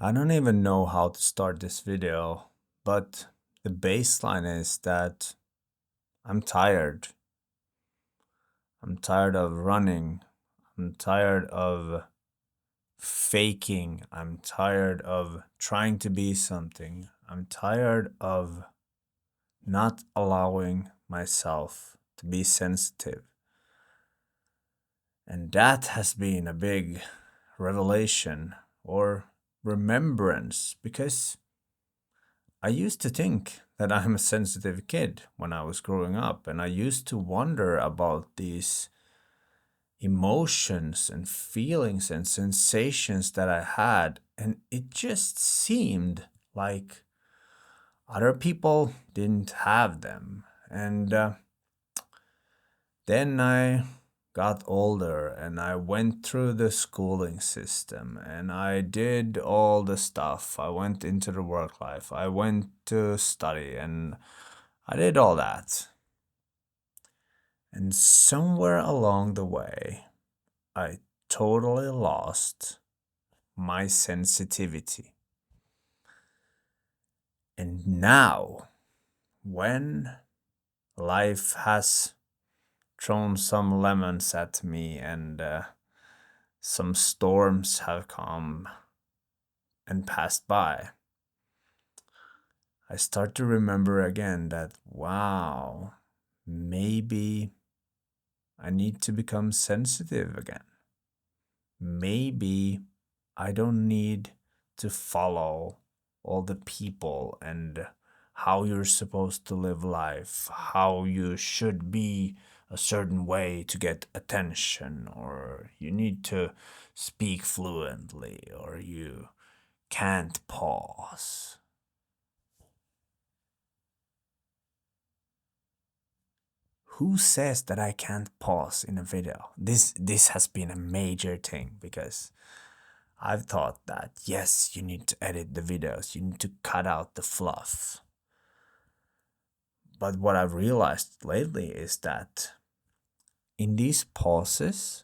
I don't even know how to start this video, but the baseline is that I'm tired. I'm tired of running. I'm tired of faking. I'm tired of trying to be something. I'm tired of not allowing myself to be sensitive. And that has been a big revelation or remembrance because I used to think that I'm a sensitive kid when I was growing up, and I used to wonder about these emotions and feelings and sensations that I had, and it just seemed like other people didn't have them. And then I got older and I went through the schooling system and I did all the stuff. I went into the work life. I went to study and I did all that. And somewhere along the way, I totally lost my sensitivity. And now, when life has thrown some lemons at me and some storms have come and passed by, I start to remember again that, wow, maybe I need to become sensitive again. Maybe I don't need to follow all the people and how you're supposed to live life, how you should be a certain way to get attention, or you need to speak fluently, or you can't pause. Who says that I can't pause in a video? This has been a major thing because I've thought that yes, you need to edit the videos, you need to cut out the fluff. But what I've realized lately is that in these pauses,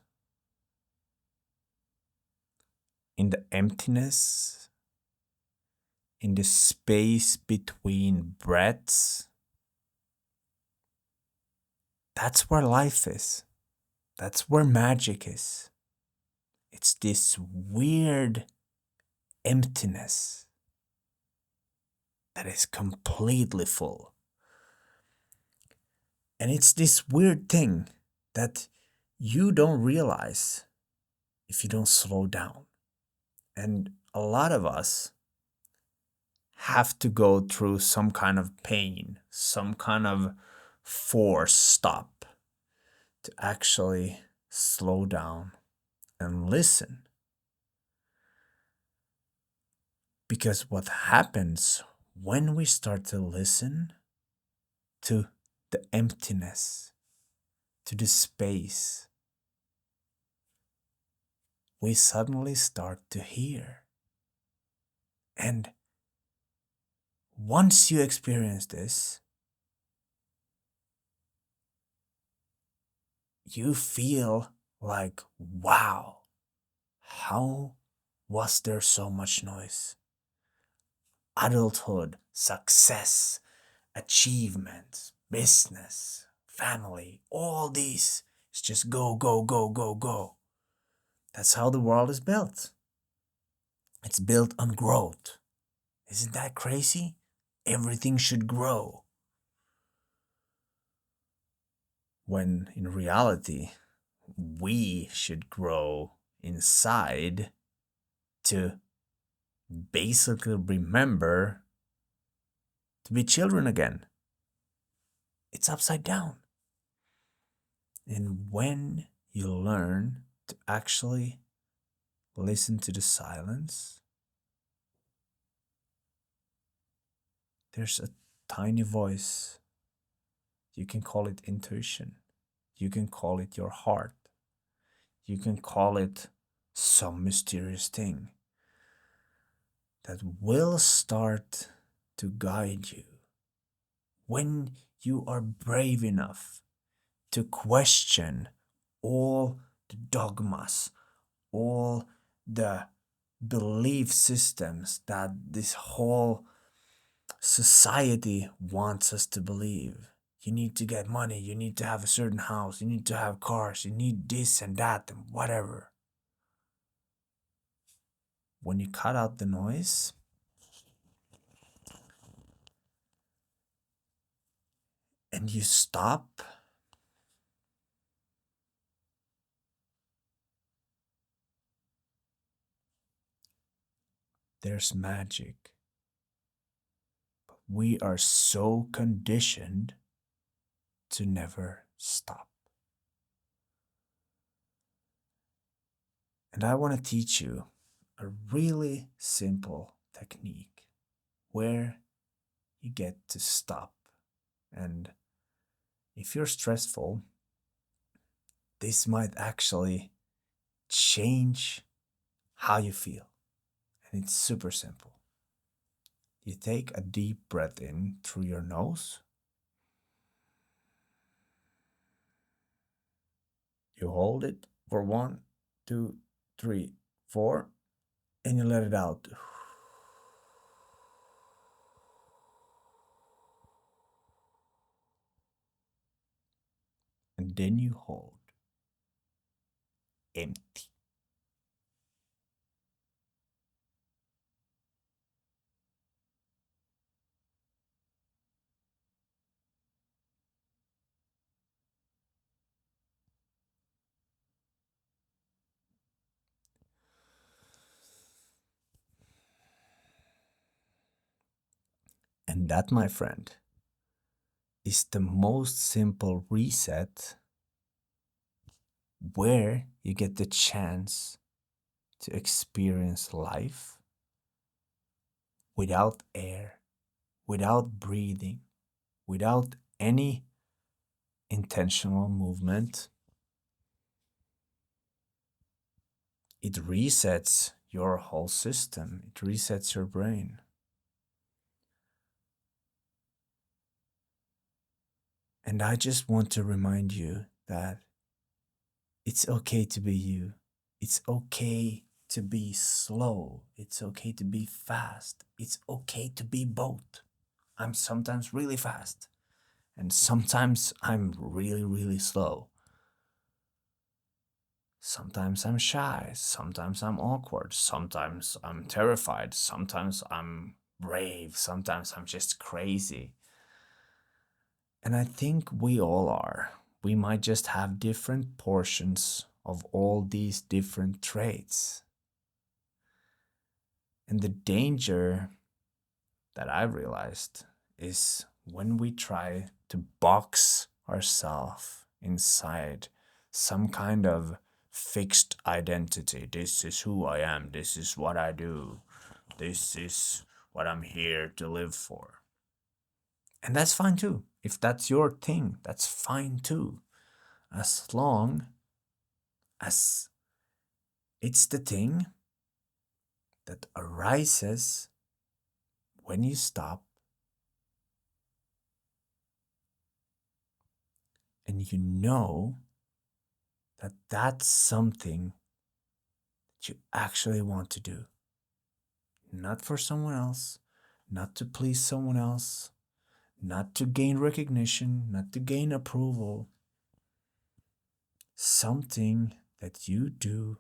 in the emptiness, in the space between breaths, that's where life is. That's where magic is. It's this weird emptiness that is completely full. And it's this weird thing that you don't realize if you don't slow down. And a lot of us have to go through some kind of pain, some kind of force stop to actually slow down and listen. Because what happens when we start to listen to the emptiness, to the space, we suddenly start to hear. And once you experience this, you feel like, wow, how was there so much noise? Adulthood, success, achievements, business, family, all these. It's just go, go, go, go, go. That's how the world is built. It's built on growth. Isn't that crazy? Everything should grow. When in reality, we should grow inside to basically remember to be children again. It's upside down. And when you learn to actually listen to the silence, there's a tiny voice. You can call it intuition. You can call it your heart. You can call it some mysterious thing that will start to guide you when you are brave enough to question all the dogmas, all the belief systems that this whole society wants us to believe. You need to get money, you need to have a certain house, you need to have cars, you need this and that and whatever. When you cut out the noise and you stop, there's magic. But we are so conditioned to never stop. And I want to teach you a really simple technique where you get to stop. And if you're stressful, this might actually change how you feel. And it's super simple. You take a deep breath in through your nose. You hold it for 1, 2, 3, 4, and you let it out. And then you hold empty. And that, my friend, is the most simple reset where you get the chance to experience life without air, without breathing, without any intentional movement. It resets your whole system, it resets your brain. And I just want to remind you that it's okay to be you. It's okay to be slow. It's okay to be fast. It's okay to be both. I'm sometimes really fast, and sometimes I'm really, really slow. Sometimes I'm shy. Sometimes I'm awkward. Sometimes I'm terrified. Sometimes I'm brave. Sometimes I'm just crazy. And I think we all are. We might just have different portions of all these different traits. And the danger that I realized is when we try to box ourselves inside some kind of fixed identity. This is who I am, this is what I do, this is what I'm here to live for. And that's fine too. If that's your thing, that's fine too. As long as it's the thing that arises when you stop and you know that that's something that you actually want to do. Not for someone else, not to please someone else, not to gain recognition, not to gain approval. Something that you do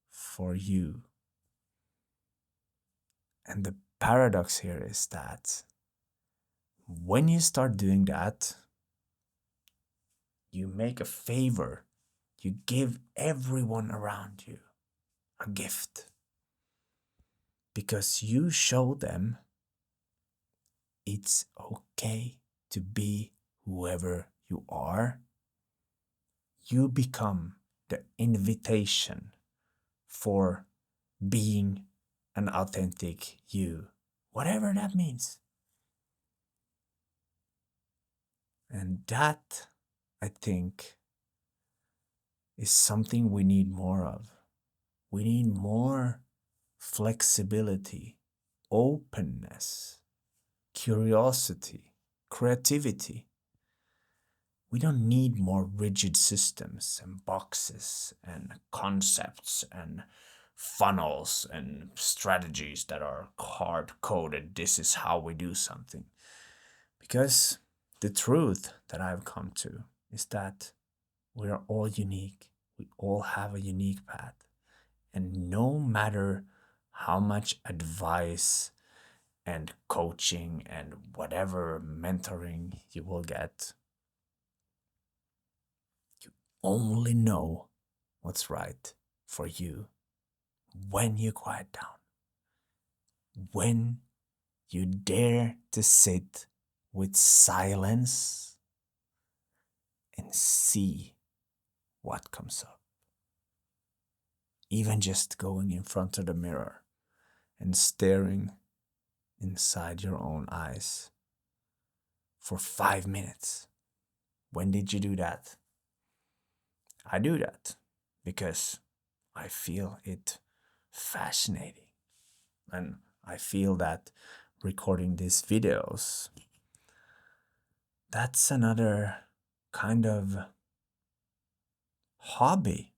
for you. And the paradox here is that when you start doing that, you make a favor. You give everyone around you a gift. Because you show them it's okay to be whoever you are. You become the invitation for being an authentic you, whatever that means. And that, I think, is something we need more of. We need more flexibility, openness, curiosity, creativity. We don't need more rigid systems and boxes and concepts and funnels and strategies that are hard coded. This is how we do something. Because the truth that I've come to is that we are all unique. We all have a unique path. And no matter how much advice and coaching and whatever mentoring you will get, you only know what's right for you when you quiet down, when you dare to sit with silence and see what comes up. Even just going in front of the mirror and staring inside your own eyes for 5 minutes. When did you do that? I do that because I feel it fascinating. And I feel that recording these videos, that's another kind of hobby.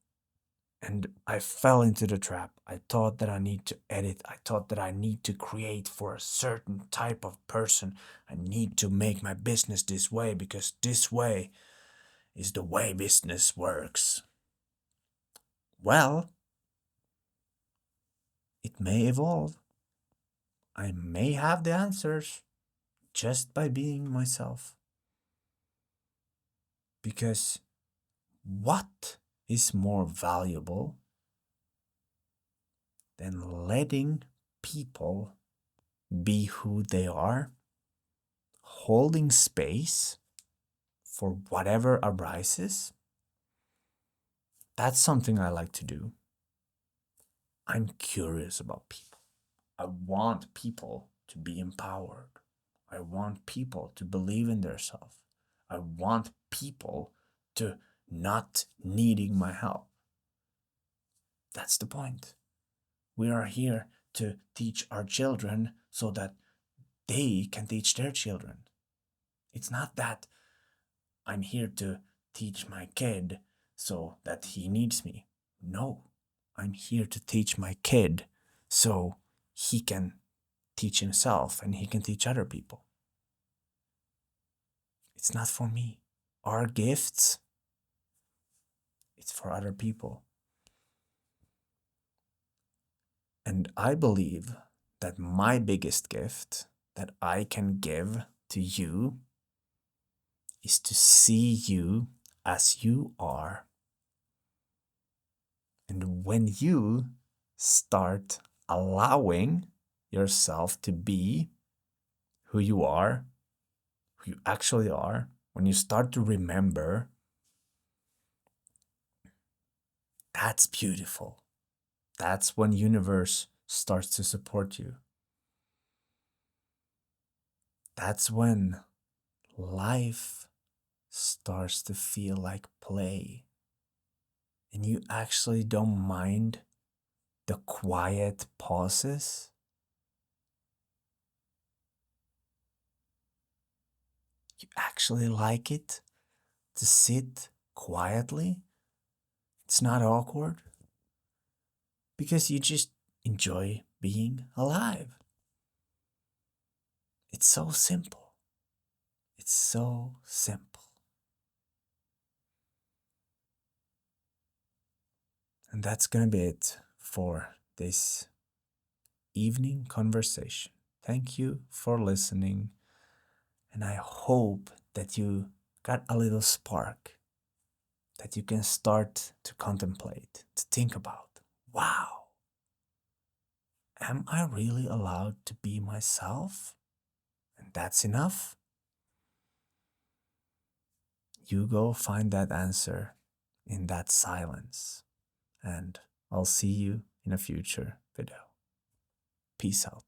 And I fell into the trap. I thought that I need to edit. I thought that I need to create for a certain type of person. I need to make my business this way because this way is the way business works. Well, it may evolve. I may have the answers just by being myself. Because what is more valuable than letting people be who they are, holding space for whatever arises? That's something I like to do. I'm curious about people. I want people to be empowered. I want people to believe in themselves. I want people to not needing my help. That's the point. We are here to teach our children so that they can teach their children. It's not that I'm here to teach my kid so that he needs me. No, I'm here to teach my kid so he can teach himself and he can teach other people. It's not for me. Our gifts, it's for other people. And I believe that my biggest gift that I can give to you is to see you as you are. And when you start allowing yourself to be who you actually are, when you start to remember, that's beautiful. That's when universe starts to support you. That's when life starts to feel like play. And you actually don't mind the quiet pauses. You actually like it to sit quietly. It's not awkward because you just enjoy being alive. It's so simple. It's so simple. And that's gonna be it for this evening conversation. Thank you for listening, and I hope that you got a little spark that you can start to contemplate, to think about. Wow, am I really allowed to be myself? And that's enough? You go find that answer in that silence. And I'll see you in a future video. Peace out.